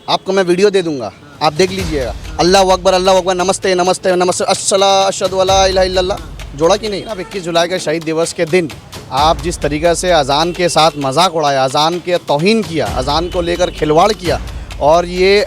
आपको मैं वीडियो दे दूंगा, आप देख लीजिएगा। अल्लाह अकबर, नमस्ते नमस्ते नमस्ते, अस्सला अशहदु अला इलाहा इल्लल्लाह, जोड़ा कि नहीं। अब 21 जुलाई के शहीद दिवस के दिन आप जिस तरीक़े से अज़ान के साथ मजाक उड़ाया, अज़ान के तौहीन किया, अज़ान को लेकर खिलवाड़ किया, और ये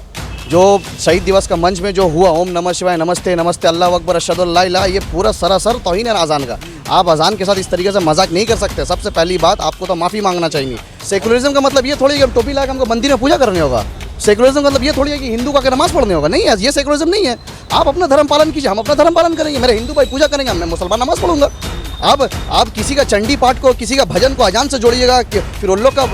जो शहीद दिवस का मंच में जो हुआ, ओम नमः शिवाय, नमस्ते नमस्ते, अल्लाह अकबर, अशहदु अल्ला इलाहा, ये पूरा सरासर तौहीन है अज़ान का। आप अज़ान के साथ इस तरीके से मजाक नहीं कर सकते। सबसे पहली बात, आपको तो माफ़ी मांगना चाहिए। सेकुलरिज्म का मतलब ये थोड़ी है कि टोपी लगा के हमको मंदिर में पूजा करने होगा। सेकुलरिज्म का मतलब ये थोड़ी है कि हिंदू का नमाज़ पढ़ने होगा। नहीं है, ये सेकुलरिज्म नहीं है। आप अपना धर्म पालन कीजिए, हम अपना धर्म पालन करेंगे। मेरे हिंदू भाई पूजा करेंगे, मैं मुसलमान नमाज़ पढ़ूंगा। अब आप किसी का चंडी पाठ को, किसी का भजन को अजान से जोड़िएगा, फिर उन लोग का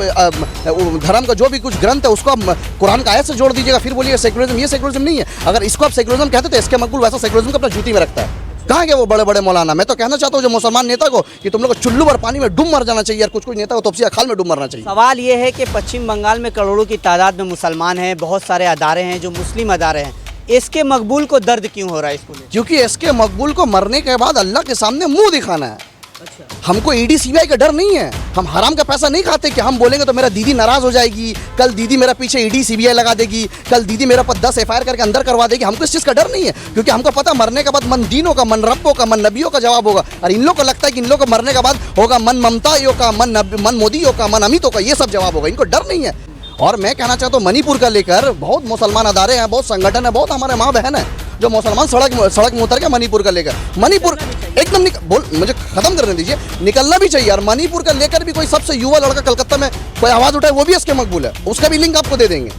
धर्म का जो भी कुछ ग्रंथ है उसको आप कुरान का आयत से जोड़ दीजिएगा, फिर बोलिए सेकुलरिज्म। ये सेकुलरिज्म नहीं है। अगर इसको आप सेकुलरिज्म कहते तो इसके मकबूल वैसा सेकुलरिज्म को अपना जूती में रखता है। कहाँ गए वो बड़े बड़े मौलाना? मैं तो कहना चाहता हूँ जो मुसलमान नेता को कि तुम लोग को चुल्लू भर पानी में डूब मर जाना चाहिए, और कुछ नेता को तोपसिया खाल में डूब मरना चाहिए। सवाल ये है कि पश्चिम बंगाल में करोड़ों की तादाद में मुसलमान हैं, बहुत सारे अदारे हैं जो मुस्लिम अदारे हैं। इसके मकबूल को दर्द क्यों हो रहा है इसको? क्योंकि इसके मकबूल को मरने के बाद अल्लाह के सामने मुंह दिखाना है। अच्छा। हमको ईडी सीबीआई का डर नहीं है। हम हराम का पैसा नहीं खाते कि हम बोलेंगे तो मेरा दीदी नाराज हो जाएगी, कल दीदी मेरा पीछे ईडी सीबीआई लगा देगी, कल दीदी मेरा पर 10 एफआईआर करके अंदर करवा देगी। हमको इस चीज़ का डर नहीं है, क्योंकि हमको पता मरने के बाद मन दीनों का, मन रब्बों का, मन नबियों का जवाब होगा। और इन लोग को लगता है कि इन लोग को मरने के बाद होगा मन ममताइयों का, मन मोदियों का, मन अमितों का, ये सब जवाब होगा। इनको डर नहीं है। और मैं कहना चाहता हूँ मणिपुर का लेकर बहुत मुसलमान अदारे हैं, बहुत संगठन है, बहुत हमारे माँ बहन है जो मुसलमान सड़क में उतर के मणिपुर का लेकर, मणिपुर एकदम मुझे खत्म करने दीजिए, निकलना भी चाहिए। और मणिपुर का लेकर भी कोई सबसे युवा लड़का कलकत्ता में कोई आवाज़ उठाए, वो भी इसके मकबूल है। उसका भी लिंक आपको दे देंगे,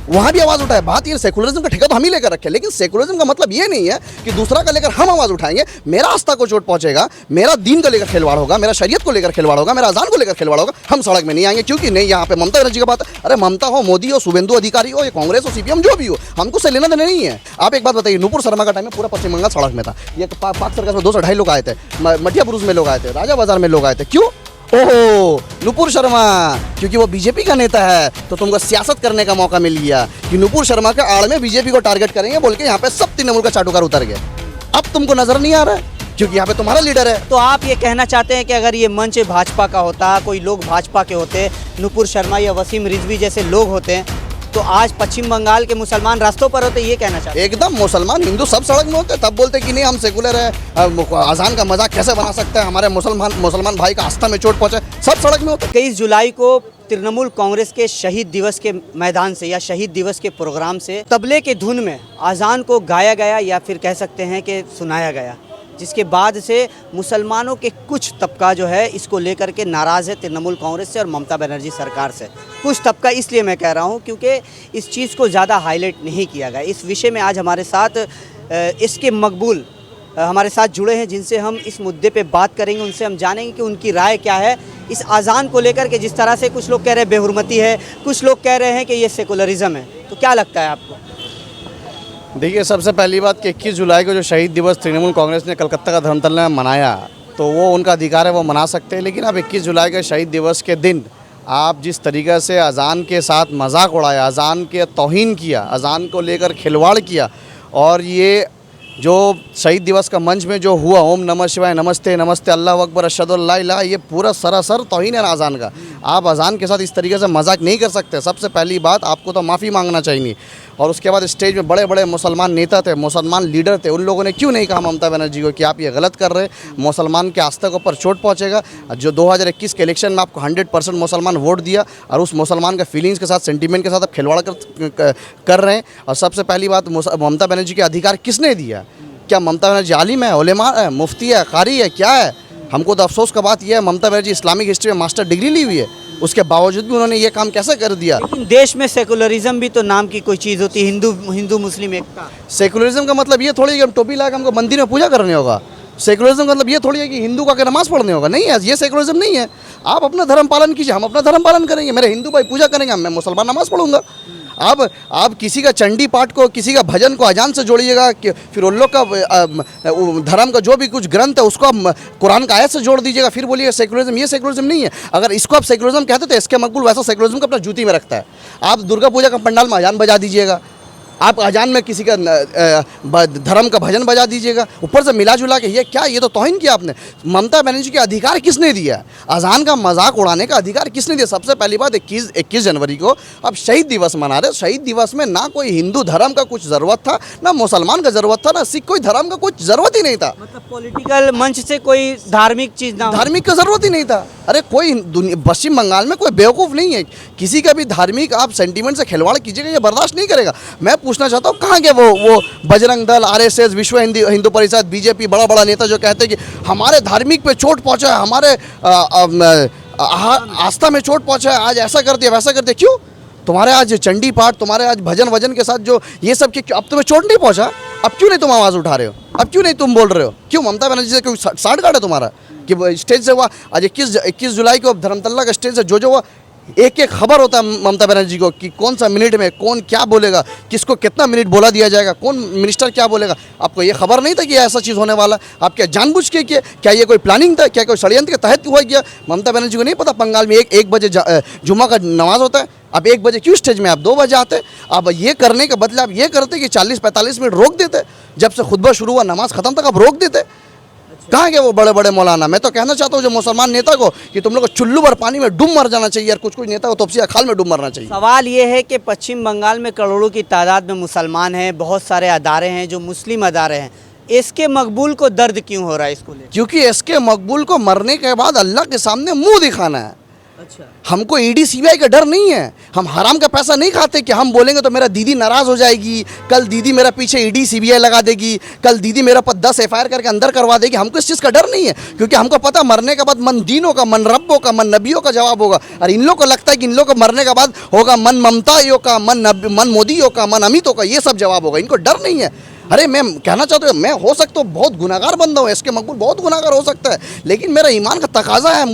वहाँ भी आवाज़ उठाए। बात ये सेकुलरिज्म का ठेका तो हम ही लेकर रखे, लेकिन सेकुलरिज्म का मतलब ये नहीं है कि दूसरा का लेकर हम आवाज़ उठाएंगे, मेरा आस्था को चोट पहुँचेगा, मेरा दीन को लेकर खिलवाड़ होगा, मेरा शरीयत को लेकर खिलवाड़ होगा, मेरा अजान को लेकर खिलवाड़ होगा, हम सड़क में नहीं आएंगे। क्योंकि नहीं, यहाँ पे ममता बनर्जी का बात है। अरे ममता हो, मोदी हो, शुभेंदु अधिकारी हो, या कांग्रेस हो, सीपीएम, जो भी हो, हमको से लेना देना नहीं है। आप एक बात बताइए, नुपुर शर्मा का टाइम में पूरा पश्चिम बंगाल सड़क में था। ये पाक सर्कस में 200-250 लोग आए थे, मटिया पुरुष में लोग आए थे, राजा बाजार में लोग आए थे। क्यों? ओहो, नुपुर शर्मा, क्योंकि वो बीजेपी का नेता है तो तुमको सियासत करने का मौका मिल गया कि नुपुर शर्मा के आड़ में बीजेपी को टारगेट करेंगे बोल के यहाँ पे सब तृणमूल का चाटुकार उतर गए। अब तुमको नजर नहीं आ रहा है क्योंकि यहाँ पे तुम्हारा लीडर है। तो आप ये कहना चाहते हैं कि अगर ये मंच भाजपा का होता, कोई लोग भाजपा के होते, नुपुर शर्मा या वसीम रिजवी जैसे लोग होते, तो आज पश्चिम बंगाल के मुसलमान रास्तों पर होते, ये कहना चाहते हैं? एकदम, मुसलमान हिंदू सब सड़क में होते, तब बोलते कि नहीं हम सेकुलर है, अजान का मजाक कैसे बना सकते हैं, हमारे मुसलमान भाई का आस्था में चोट पहुंचे, सब सड़क में होते। 23 जुलाई को तृणमूल कांग्रेस के शहीद दिवस के मैदान से या शहीद दिवस के प्रोग्राम से तबले के धुन में अजान को गाया गया, या फिर कह सकते हैं कि सुनाया गया, जिसके बाद से मुसलमानों के कुछ तबका जो है इसको लेकर के नाराज़ है तृणमूल कांग्रेस से और ममता बनर्जी सरकार से। कुछ तबका इसलिए मैं कह रहा हूं क्योंकि इस चीज़ को ज़्यादा हाईलाइट नहीं किया गया। इस विषय में आज हमारे साथ इसके मकबूल हमारे साथ जुड़े हैं, जिनसे हम इस मुद्दे पे बात करेंगे, उनसे हम जानेंगे कि उनकी राय क्या है इस अजान को लेकर के। जिस तरह से कुछ लोग कह रहे हैं बेहुरमती है, कुछ लोग कह रहे हैं कि ये सेकुलरिज्म है, तो क्या लगता है आपको? देखिए, सबसे पहली बात कि 21 जुलाई को जो शहीद दिवस तृणमूल कांग्रेस ने कलकत्ता का धर्मतल में मनाया, तो वो उनका अधिकार है, वो मना सकते हैं। लेकिन अब 21 जुलाई के शहीद दिवस के दिन आप जिस तरीक़े से अज़ान के साथ मजाक उड़ाया, अज़ान के तौहीन किया, अज़ान को लेकर खिलवाड़ किया, और ये जो शहीद दिवस का मंच में जो हुआ, ओम नमः शिवाय, नमस्ते नमस्ते, अल्लाह अकबर, अशहदु अल्ला इलाहा, ये पूरा सरासर तौहीन है अज़ान का। आप अज़ान के साथ इस तरीके से मजाक नहीं कर सकते। सबसे पहली बात, आपको तो माफ़ी मांगना चाहिए। और उसके बाद स्टेज में बड़े बड़े मुसलमान नेता थे, मुसलमान लीडर थे, उन लोगों ने क्यों नहीं कहा ममता बनर्जी को कि आप ये गलत कर रहे, मुसलमान के आस्था के ऊपर चोट पहुँचेगा। जो 2021 के इलेक्शन में आपको 100% मुसलमान वोट दिया, और उस मुसलमान के फीलिंग्स के साथ, सेंटीमेंट के साथ आप खिलवाड़ कर रहे हैं। और सबसे पहली बात, ममता बनर्जी के अधिकार किसने दिया? क्या ममता बनर्जी आलिम है, उलेमा है, मुफ्ती है, कारी है, क्या है? हमको तो अफसोस का बात यह है, ममता बनर्जी इस्लामिक हिस्ट्री में मास्टर डिग्री ली हुई है, उसके बावजूद भी उन्होंने ये काम कैसे कर दिया? लेकिन देश में सेकुलरिज्म भी तो नाम की कोई चीज़ होती है, हिंदू मुस्लिम एकता। सेकुलरिज्म का मतलब ये थोड़ी है कि हम टोपी लगा के हमको मंदिर में पूजा करने होगा। सेकुलरिज्म का मतलब ये थोड़ी है कि हिंदू का नमाज़ पढ़ने होगा। नहीं है, ये सेकुलरिज्म नहीं है। आप अपना धर्म पालन कीजिए, हम अपना धर्म पालन करेंगे, मेरे हिंदू भाई पूजा करेंगे, मैं मुसलमान नमाज़ पढ़ूंगा। आप किसी का चंडी पाठ को, किसी का भजन को अजान से जोड़िएगा, फिर उन लोग का धर्म का जो भी कुछ ग्रंथ है उसको आप कुरान का आयत से जोड़ दीजिएगा, फिर बोलिए सेकुलरिज्म। ये सेकुलरिज्म नहीं है। अगर इसको आप सेकुलरिज्म कहते तो इसके मकबूल वैसा सेकुलरिज्म को अपना जूती में रखता है। आप दुर्गा पूजा का पंडाल में अजान बजा दीजिएगा, आप अजान में किसी का धर्म का भजन बजा दीजिएगा, ऊपर से मिला जुला के ये क्या, ये तो तौहीन किया आपने। ममता बनर्जी के अधिकार किसने दिया? अजान का मजाक उड़ाने का अधिकार किसने दिया? सबसे पहली बात 21 जनवरी को अब शहीद दिवस मना रहे। शहीद दिवस में ना कोई हिंदू धर्म का कुछ ज़रूरत था, ना मुसलमान का ज़रूरत था, ना सिख कोई धर्म का कुछ ज़रूरत ही नहीं था। मतलब पॉलिटिकल मंच से कोई धार्मिक चीज़ ना हो। धार्मिक का ज़रूरत ही नहीं था। अरे कोई पश्चिम बंगाल में कोई बेवकूफ़ नहीं है, किसी का भी धार्मिक आप सेंटीमेंट से खिलवाड़ कीजिएगा, ये बर्दाश्त नहीं करेगा। मैं पूछना चाहता हूँ कहाँ के वो बजरंग दल, RSS, विश्व हिंदू परिषद, बीजेपी, बड़ा बड़ा नेता जो कहते हैं कि हमारे धार्मिक पे चोट पहुँचा है, हमारे आस्था में चोट पहुँचा है, आज ऐसा कर दिया वैसा कर दिया। क्यों? तुम्हारे आज चंडी पाठ, तुम्हारे आज भजन वजन के साथ जो ये सब के, अब तुम्हें चोट नहीं पहुँचा? अब क्यों नहीं तुम आवाज़ उठा रहे हो? अब क्यों नहीं तुम बोल रहे हो? क्यों ममता बनर्जी से कोई साठ गाड़ है तुम्हारा कि स्टेज से हुआ? आज 21 जुलाई को धर्मतल्ला का स्टेज से जो हुआ, एक एक खबर होता है ममता बनर्जी को कि कौन सा मिनट में कौन क्या बोलेगा, किसको कितना मिनट बोला दिया जाएगा, कौन मिनिस्टर क्या बोलेगा। आपको ये खबर नहीं था कि ऐसा चीज़ होने वाला? आप क्या जानबूझ के किए? क्या ये कोई प्लानिंग था? क्या कोई षड्यंत्र के तहत हुआ गया? ममता बनर्जी को नहीं पता बंगाल में एक बजे जुम्मा का नमाज होता है? अब 1 बजे क्यों स्टेज में, आप 2 बजे आते? अब ये करने के बदले आप ये करते कि 40-45 मिनट रोक देते, जब से खुतबा शुरू हुआ नमाज खत्म तक आप रोक देते। कहाँ गए वो बड़े बड़े मौलाना? मैं तो कहना चाहता हूँ जो मुसलमान नेता को कि तुम लोग को चुल्लू भर पानी में डूब मर जाना चाहिए, और कुछ नेता को तोपसिया खाल में डूब मरना चाहिए। सवाल ये है कि पश्चिम बंगाल में करोड़ों की तादाद में मुसलमान हैं, बहुत सारे अदारे हैं जो मुस्लिम अदारे हैं। SK मकबूल को दर्द क्यों हो रहा है इसको लेकर? क्योंकि SK मकबूल को मरने के बाद अल्लाह के सामने मुंह दिखाना है। अच्छा, हमको ED CBI का डर नहीं है। हम हराम का पैसा नहीं खाते कि हम बोलेंगे तो मेरा दीदी नाराज़ हो जाएगी, कल दीदी मेरा पीछे ED CBI लगा देगी, कल दीदी मेरा पर 10 FIR करके अंदर करवा देगी। हमको इस चीज़ का डर नहीं है, क्योंकि हमको पता मरने के बाद मन दीनों का, मन रब्बों का, मन नबियों का जवाब होगा। और इन लोगों को लगता है कि इन लोगों को मरने के बाद होगा मन ममताइयों का, मन मोदियों का, मन अमितों का, ये सब जवाब होगा। इनको डर नहीं है। अरे मैं कहना चाहता हूँ, मैं हो सकता हूँ बहुत गुनाहगार बंदा हूँ, SK मकबूल बहुत गुनाहगार हो सकता है, लेकिन मेरा ईमान का तकाजा है।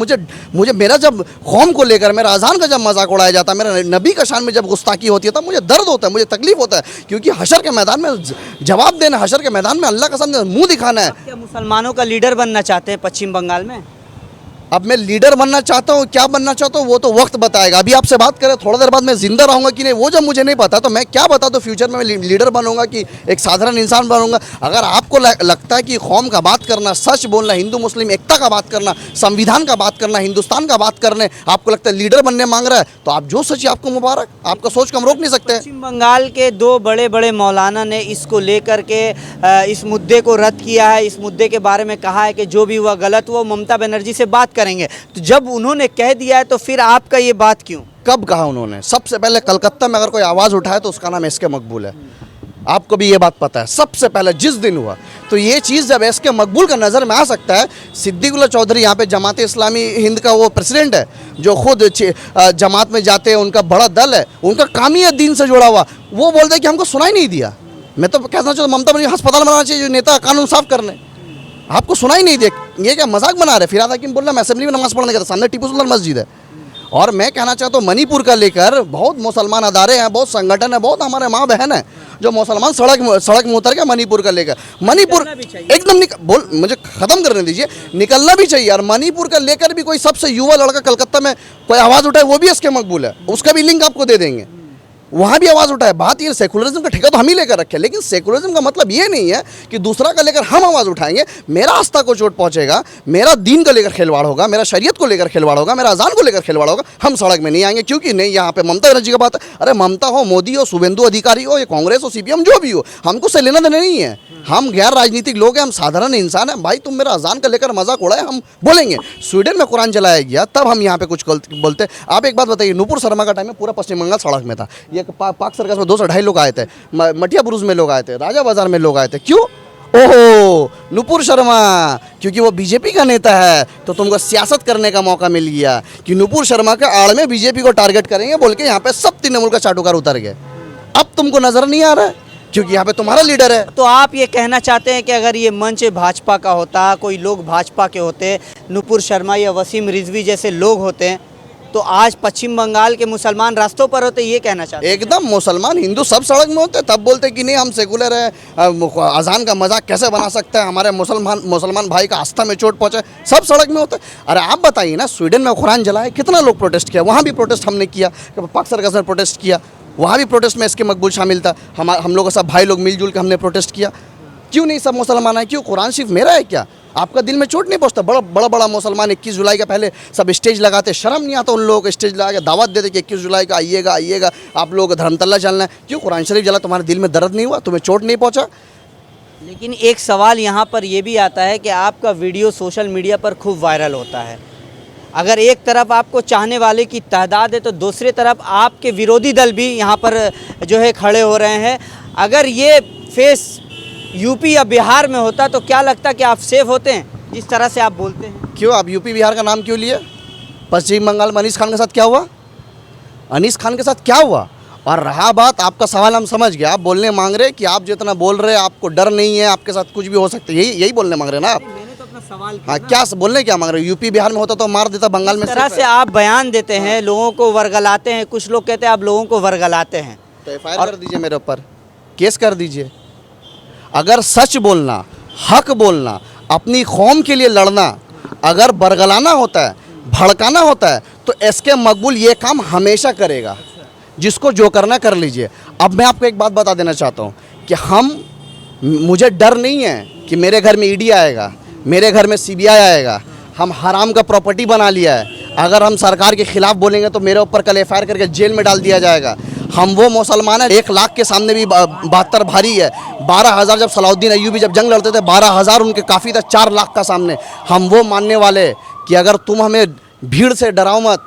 मुझे मेरा जब कौम को लेकर, मेरा अजान का जब मजाक उड़ाया जाता है, मेरा नबी का शान में जब गुस्ताखी होती है, तब मुझे दर्द होता है, मुझे तकलीफ होता है। क्योंकि हशर के मैदान में जवाब देना, हशर के मैदान में अल्लाह का सामने मुँह दिखाना है। क्या मुसलमानों का लीडर बनना चाहते हैं पश्चिम बंगाल में? अब मैं लीडर बनना चाहता हूँ, क्या बनना चाहता हूँ वो तो वक्त बताएगा। अभी आपसे बात करें, थोड़ा देर बाद मैं जिंदा रहूँगा कि नहीं वो जब मुझे नहीं पता, तो मैं क्या बता दूँ फ्यूचर में मैं लीडर बनूंगा कि एक साधारण इंसान बनूंगा। अगर आपको लगता है कि कौम का बात करना, सच बोलना, हिंदू मुस्लिम एकता का बात करना, संविधान का बात करना, हिंदुस्तान का बात करने आपको लगता है लीडर बनने मांग रहा है, तो आप जो सोचिए, आपको मुबारक, आपका सोच को हम रोक नहीं सकते। पश्चिम बंगाल के 2 बड़े बड़े मौलाना ने इसको लेकर के इस मुद्दे को रद्द किया है। इस मुद्दे के बारे में कहा है कि जो भी हुआ गलत, वो ममता बनर्जी से बात करेंगे। तो जब उन्होंने कह दिया है तो फिर आपका ये बात क्यों? कब कहा उन्होंने? सबसे पहले कलकत्ता में अगर कोई आवाज़ उठाए तो उसका नाम SK मकबूल है। आपको भी ये बात पता है। सबसे पहले जिस दिन हुआ, तो ये चीज़ जब SK मकबूल का नज़र में आ सकता है। सिद्दीकुल्लाह चौधरी यहाँ पे जमात इस्लामी हिंद का वो प्रेसिडेंट है, जो खुद जमात में जाते हैं, उनका बड़ा दल है, उनका काम ही है दीन से जुड़ा हुआ। वो बोलते हैं कि हमको सुनाई नहीं दिया। मैं तो कहना चाहता हूँ ममता बनर्जी अस्पताल बनाना चाहिए, जो नेता कानून साफ करने, आपको सुनाई नहीं दे। ये क्या मजाक बना रहे? फिराद हकीम बोल रहा मैं असेंबली में नमाज पढ़ने गया था, सामने टीपू सुल्तान मस्जिद है। और मैं कहना चाहता हूँ मणिपुर का लेकर बहुत मुसलमान अदारे हैं, बहुत संगठन है, बहुत हमारे माँ बहन है जो मुसलमान सड़क में उतर के मणिपुर का लेकर, मणिपुर एकदम मुझे ख़त्म करने दीजिए, निकलना भी चाहिए। और मणिपुर का लेकर भी कोई सबसे युवा लड़का कलकत्ता में कोई आवाज़ उठाए, वो भी SK मकबूल है, उसका भी लिंक आपको दे देंगे, वहाँ भी आवाज़ उठाए। बात ये सेकुलरिज्म का ठेका तो हम ही लेकर रखे, लेकिन सेकुलरिज्म का मतलब ये नहीं है कि दूसरा का लेकर हम आवाज़ उठाएंगे, मेरा आस्था को चोट पहुँचेगा, मेरा दीन को लेकर खिलवाड़ होगा, मेरा शरीयत को लेकर खिलवाड़ होगा, मेरा अजान को लेकर खिलवाड़ होगा, हम सड़क में नहीं आएंगे। क्योंकि नहीं, यहाँ पे ममता बनर्जी का बात है। अरे ममता हो, मोदी हो, शुभेंदु अधिकारी हो, या कांग्रेस हो, CPM जो भी हो, हमको से लेना देना नहीं है। हम गैर राजनीतिक लोग हैं, हम साधारण इंसान हैं। भाई तुम मेरा अजान का लेकर मजाक उड़ाए, हम बोलेंगे। स्वीडन में कुरान जलाया गया, तब हम यहाँ पे कुछ बोलते। आप एक बात बताइए, नुपुर शर्मा का टाइम में पूरा पश्चिम बंगाल सड़क में था। ये पाक सर्कस में 200-250 लोग आए थे, मटिया बुरुज में लोग आए थे, राजा बाजार में लोग आए थे। क्यों? ओहो नुपुर शर्मा, क्योंकि वो बीजेपी का नेता है, तो तुमको सियासत करने का मौका मिल गया कि नुपुर शर्मा के आड़ में बीजेपी को टारगेट करेंगे बोल के यहाँ पे सब तृणमूल का चाटुकार उतर गए। अब तुमको नजर नहीं आ रहा है क्योंकि यहाँ पे तुम्हारा लीडर है। तो आप ये कहना चाहते हैं कि अगर ये मंच भाजपा का होता, कोई लोग भाजपा के होते, नुपुर शर्मा या वसीम रिजवी जैसे लोग होते हैं, तो आज पश्चिम बंगाल के मुसलमान रास्तों पर होते, ये कहना चाहते हैं? एकदम, मुसलमान हिंदू सब सड़क में होते, तब बोलते कि नहीं हम सेकुलर है, अजान का मजाक कैसे बना सकते हैं, हमारे मुसलमान भाई का आस्था में चोट पहुंचे, सब सड़क में होते। अरे आप बताइए ना, स्वीडन में कुरान जलाए, कितना लोग प्रोटेस्ट किया, वहाँ भी प्रोटेस्ट हमने किया, पाक सर्कस ने प्रोटेस्ट किया, वहाँ भी प्रोटेस्ट में एस के मकबूल शामिल था। हम लोग सब भाई लोग मिलजुल के हमने प्रोटेस्ट किया। क्यों नहीं सब मुसलमान हैं? क्यों कुरान शरीफ मेरा है क्या? आपका दिल में चोट नहीं पहुँचता? बड़ा मुसलमान 21 जुलाई का पहले सब स्टेज लगाते, शर्म नहीं आता उन लोगों को स्टेज लगा के दावत देते कि 21 जुलाई का आइएगा आप लोगों को धर्मतल्ला चलना है। क्यों कुरान शरीफ जला? तुम्हारे दिल में दर्द नहीं हुआ? तुम्हें चोट नहीं पहुँचा? लेकिन एक सवाल यहाँ पर ये भी आता है कि आपका वीडियो सोशल मीडिया पर खूब वायरल होता है। अगर एक तरफ आपको चाहने वाले की तादाद है तो दूसरी तरफ आपके विरोधी दल भी यहाँ पर जो है खड़े हो रहे हैं। अगर ये फेस यूपी या बिहार में होता तो क्या लगता कि आप सेफ होते हैं जिस तरह से आप बोलते हैं? क्यों आप यूपी बिहार का नाम क्यों लिए? पश्चिम बंगाल में अनीस खान के साथ क्या हुआ? अनीस खान के साथ क्या हुआ? और रहा बात, आपका सवाल हम समझ गए। आप बोलने मांग रहे कि आप जितना बोल रहे हैं आपको डर नहीं है, आपके साथ कुछ भी हो सकता है, यही बोलने मांग रहे ना आप? मैंने तो अपना सवाल हाँ, क्या बोलने क्या मांग रहे हो? यूपी बिहार में होता तो मार देता, बंगाल में इस तरह से आप बयान देते हैं, लोगों को वर्गलाते हैं। कुछ लोग कहते हैं आप लोगों को वर्गलाते हैं। तो एफआईआर कर दीजिए मेरे ऊपर, केस कर दीजिए। अगर सच बोलना, हक बोलना, अपनी कौम के लिए लड़ना अगर बरगलाना होता है, भड़काना होता है, तो एस के मकबूल ये काम हमेशा करेगा। जिसको जो करना कर लीजिए। अब मैं आपको एक बात बता देना चाहता हूँ कि मुझे डर नहीं है कि मेरे घर में ईडी आएगा, मेरे घर में सीबीआई आएगा। हम हराम का प्रॉपर्टी बना लिया है। अगर हम सरकार के खिलाफ बोलेंगे तो मेरे ऊपर कल एफआईआर करके जेल में डाल दिया जाएगा। हम वो मुसलमान हैं, 1 लाख के सामने भी 72 भारी है। 12,000 जब सलाउद्दीन अय्यूबी जब जंग लड़ते थे 12,000 उनके काफ़ी था, 4 लाख का सामने। हम वो मानने वाले कि अगर तुम हमें भीड़ से डराओ मत,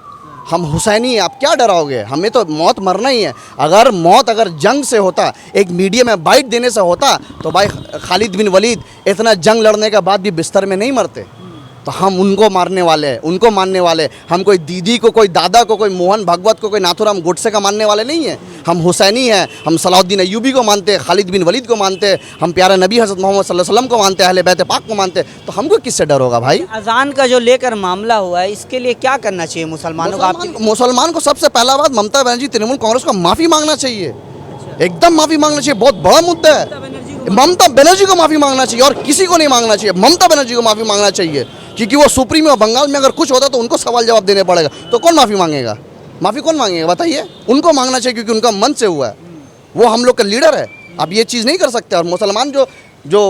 हम हुसैनी हैं, आप क्या डराओगे? हमें तो मौत मरना ही है। अगर जंग से होता, एक मीडिया में बाइट देने से होता, तो भाई खालिद बिन वलीद इतना जंग लड़ने के बाद भी बिस्तर में नहीं मरते। तो हम उनको मारने वाले हैं, उनको मानने वाले। हम कोई दीदी को, कोई दादा को, कोई मोहन भागवत को, कोई नाथुराम गोडसे का मानने वाले नहीं हैं। हम हुसैनी हैं, हम सलाउद्दीन अय्यूबी को मानते हैं, खालिद बिन वलीद को मानते हैं, हम प्यारे नबी हज़रत मोहम्मद सल्लल्लाहु अलैहि वसल्लम को मानते हैं, अहले बैत पाक को मानते हैं। तो हमको किससे डर होगा भाई? अजान का जो लेकर मामला हुआ है, इसके लिए क्या करना चाहिए मुसलमानों को? मुसलमान को सबसे पहला बात, ममता बनर्जी तृणमूल कांग्रेस को माफ़ी मांगना चाहिए। एकदम माफ़ी मांगना चाहिए। बहुत बड़ा मुद्दा है। ममता बनर्जी को माफ़ी मांगना चाहिए और किसी को नहीं मांगना चाहिए। ममता बनर्जी को माफ़ी मांगना चाहिए क्योंकि वो सुप्रीम है। बंगाल में अगर कुछ होता तो उनको सवाल जवाब देने पड़ेगा। तो कौन माफ़ी मांगेगा? माफ़ी कौन मांगेगा बताइए? उनको मांगना चाहिए क्योंकि उनका मन से हुआ है। वो हम लोग का लीडर है। अब ये चीज़ नहीं कर सकते। और मुसलमान जो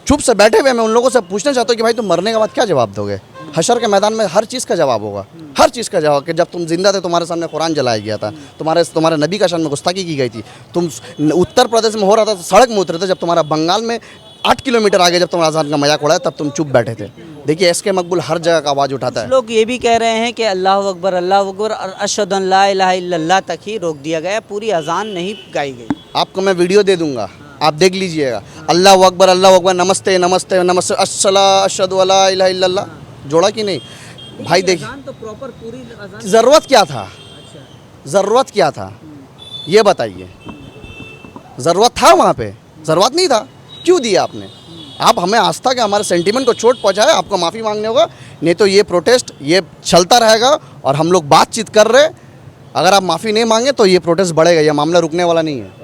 चुप से बैठे हुए, मैं उन लोगों से पूछना चाहता हूँ कि भाई तुम मरने के बाद क्या जवाब दोगे? हशर के मैदान में हर चीज़ का जवाब होगा, हर चीज़ का जवाब। कि जब तुम जिंदा थे तुम्हारे सामने कुरान जलाया गया था, तुम्हारे नबी का शान में गुस्ताखी की गई थी। तुम उत्तर प्रदेश में हो रहा था तो सड़क में उतरे थे। जब तुम्हारा बंगाल में 8 किलोमीटर आगे जब तुम्हारा अज़ान का मजाक उड़ाया तब तुम चुप बैठे थे। देखिए एस के मकबूल हर जगह का आवाज़ उठाता है। लोग ये भी कह रहे हैं कि अल्लाह अकबर और अशहदु अन ला इलाहा इल्लल्लाह तक ही रोक दिया गया, पूरी अजान नहीं गाई गई। आपको मैं वीडियो दे दूंगा, आप देख लीजिएगा। अल्लाह अकबर, नमस्ते नमस्ते नमस्ते, अस्सला अशहदु अला इलाहा इल्लल्लाह जोड़ा कि नहीं भाई? देखिए तो प्रॉपर पूरी अजान ज़रूरत क्या था? ज़रूरत क्या था ये बताइए? ज़रूरत था वहाँ पे? ज़रूरत नहीं था। क्यों दिया आपने? आप हमें आस्था के, हमारे सेंटीमेंट को चोट पहुँचाए, आपको माफ़ी मांगने होगा। नहीं तो ये प्रोटेस्ट ये चलता रहेगा और हम लोग बातचीत कर रहे। अगर आप माफ़ी नहीं मांगे तो ये प्रोटेस्ट बढ़ेगा, ये मामला रुकने वाला नहीं है।